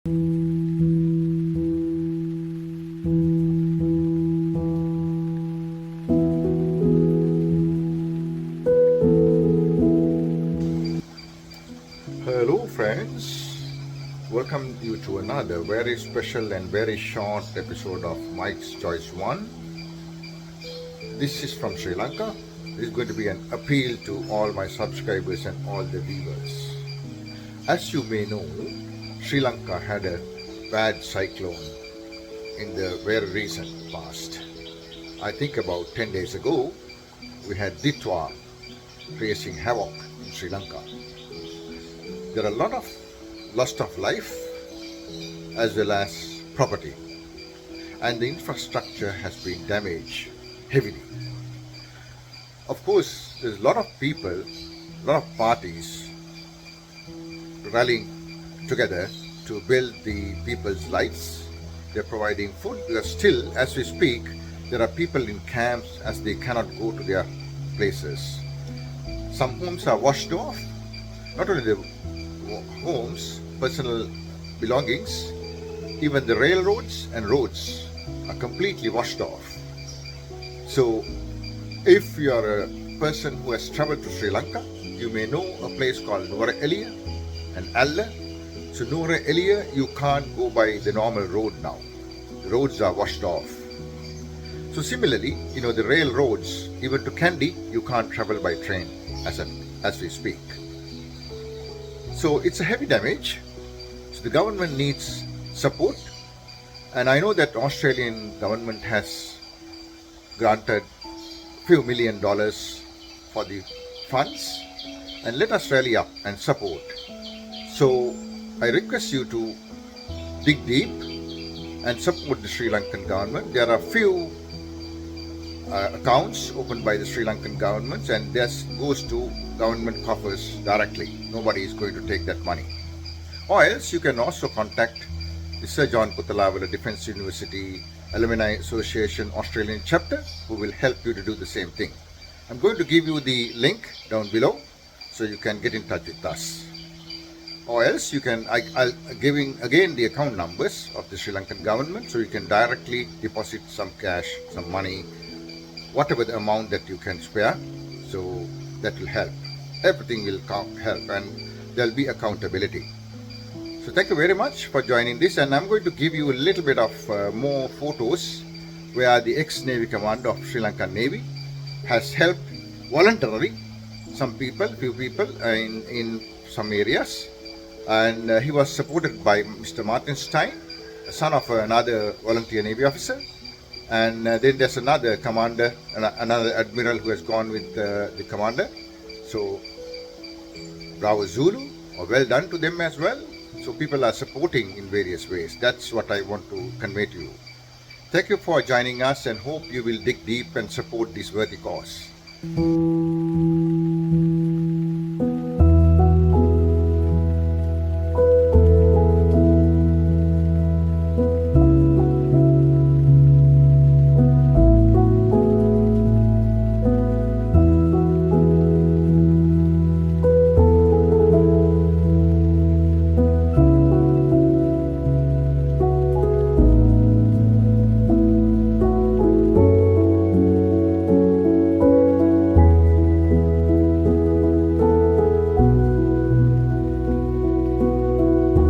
Hello, friends. Welcome you to another very special and very short episode of Mike's Choice 1. This is from Sri Lanka. This is going to be an appeal to all my subscribers and all the viewers. As you may know, Sri Lanka had a bad cyclone in the very recent past. I think about 10 days ago, we had Ditwa creating havoc in Sri Lanka. There are a lot of loss of life as well as property, and the infrastructure has been damaged heavily. Of course, there's a lot of people, a lot of parties rallying together to build the people's lives. They're providing food because still, as we speak, there are people in camps as they cannot go to their places. Some homes are washed off, not only the homes, personal belongings, even the railroads and roads are completely washed off. So if you are a person who has traveled to Sri Lanka, you may know a place called Nuwara Eliya and Alla. So Nuwara Eliya, you can't go by the normal road now. The roads are washed off. So similarly, the railroads, even to Kandy, you can't travel by train as we speak. So it's a heavy damage. So the government needs support, and I know that Australian government has granted few $1 million for the funds, and let us rally up and support. So I request you to dig deep and support the Sri Lankan government. There are few accounts opened by the Sri Lankan government, and this goes to government coffers directly. Nobody is going to take that money. Or else you can also contact the Sir John Putalawala Defence University Alumni Association Australian chapter, who will help you to do the same thing. I'm going to give you the link down below so you can get in touch with us. Or else I'll giving again the account numbers of the Sri Lankan government, so you can directly deposit some cash, some money, whatever the amount that you can spare. So that will help. Everything will help, and there'll be accountability. So thank you very much for joining this, and I'm going to give you a little bit of more photos where the ex-Navy Commander of Sri Lankan Navy has helped voluntarily few people in some areas, and he was supported by Mr. Martin Stein, son of another volunteer Navy officer, and then there's another commander, another admiral who has gone with the commander. So Bravo Zulu, or well done to them as well. So people are supporting in various ways. That's what I want to convey to you. Thank you for joining us, and hope you will dig deep and support this worthy cause.